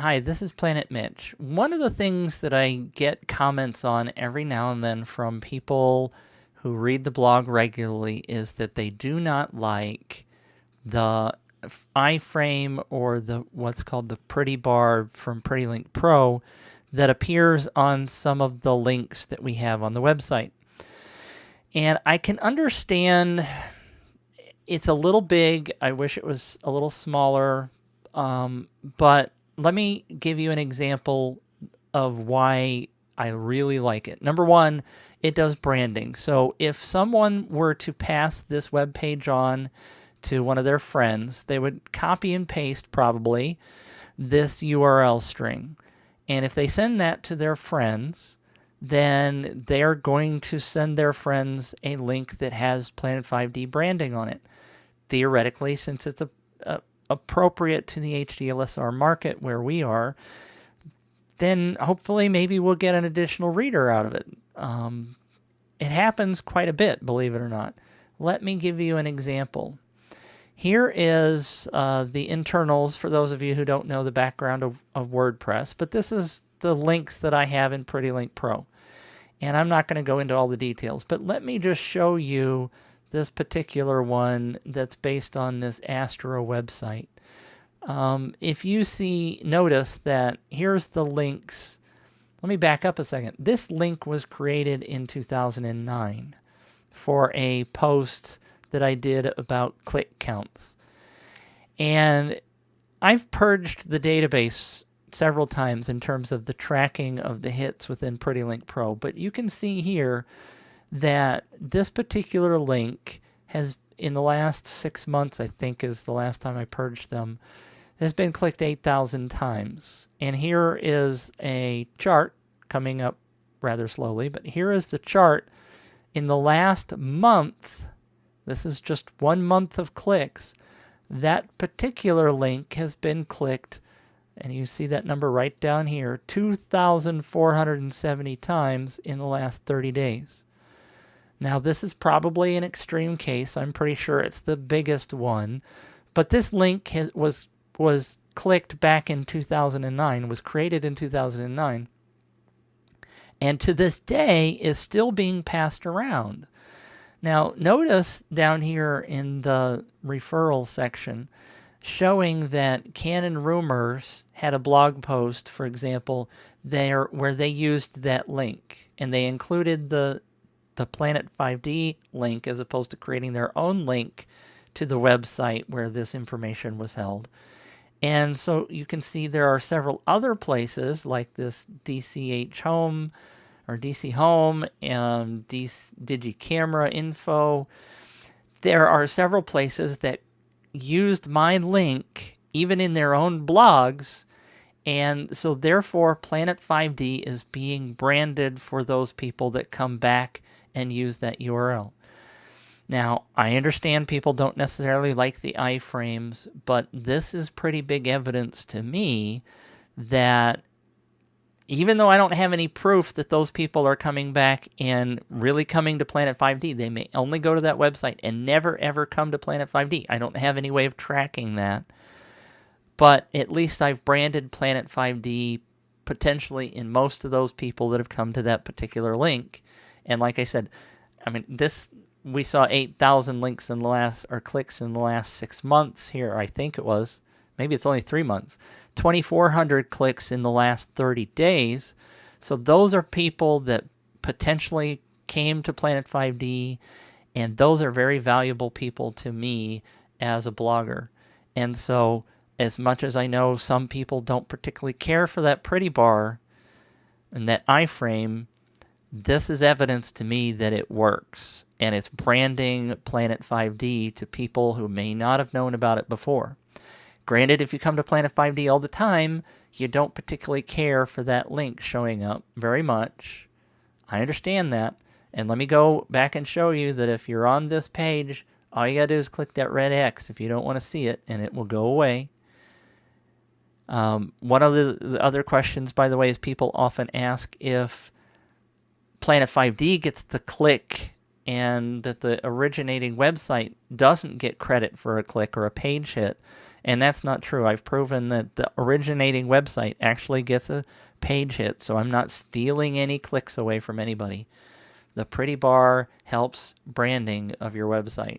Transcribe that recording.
Hi, this is Planet Mitch. One of the things that I get comments on every now and then from people who read the blog regularly is that they do not like the iframe or the what's called the prettyBar from PrettyLink Pro that appears on some of the links that we have on the website. And I can understand it's a little big. I wish it was a little smaller, but let me give you an example of why I really like it. Number one, it does branding. So if someone were to pass this web page on to one of their friends, they would copy and paste probably this URL string. And if they send that to their friends, then they're going to send their friends a link that has Planet 5D branding on it. Theoretically, since it's appropriate to the HDLSR market where we are, then hopefully maybe we'll get an additional reader out of it. It happens quite a bit, believe it or not. Let me give you an example. Here is the internals for those of you who don't know the background of WordPress, but this is the links that I have in PrettyLink Pro. And I'm not going to go into all the details, but let me just show you this particular one that's based on this Astro website. If you notice that here's the links. Let me back up a second. This link was created in 2009 for a post that I did about click counts. And I've purged the database several times in terms of the tracking of the hits within PrettyLink Pro, but you can see here that this particular link has, in the last 6 months, I think is the last time I purged them, has been clicked 8,000 times. And here is a chart coming up rather slowly, but here is the chart in the last month. This is just 1 month of clicks. That particular link has been clicked, and you see that number right down here, 2,470 times in the last 30 days. Now, this is probably an extreme case. I'm pretty sure it's the biggest one. But this link was clicked back in 2009, was created in 2009, and to this day is still being passed around. Now, notice down here in the referral section showing that Canon Rumors had a blog post, for example, there where they used that link, and they included the Planet 5D link as opposed to creating their own link to the website where this information was held. And so you can see there are several other places like this DCH Home or DC Home and Digi Camera Info. There are several places that used my link even in their own blogs, and so therefore Planet 5D is being branded for those people that come back and use that URL. Now, I understand people don't necessarily like the iframes, but this is pretty big evidence to me that even though I don't have any proof that those people are coming back and really coming to Planet 5D, they may only go to that website and never ever come to Planet 5D. I don't have any way of tracking that. But at least I've branded Planet 5D potentially in most of those people that have come to that particular link. And like I said, I mean, we saw 8,000 links in the last, or clicks in the last 6 months here, I think it was. Maybe it's only 3 months. 2,400 clicks in the last 30 days. So those are people that potentially came to Planet 5D, and those are very valuable people to me as a blogger. And so as much as I know some people don't particularly care for that prettyBar and that iframe, this is evidence to me that it works, and it's branding Planet 5D to people who may not have known about it before. Granted, if you come to Planet 5D all the time, you don't particularly care for that link showing up very much. I understand that, and let me go back and show you that if you're on this page, all you gotta do is click that red X if you don't want to see it, and it will go away. One of the other questions, by the way, is people often ask if Planet 5D gets the click and that the originating website doesn't get credit for a click or a page hit. And that's not true. I've proven that the originating website actually gets a page hit, so I'm not stealing any clicks away from anybody. The prettyBar helps branding of your website.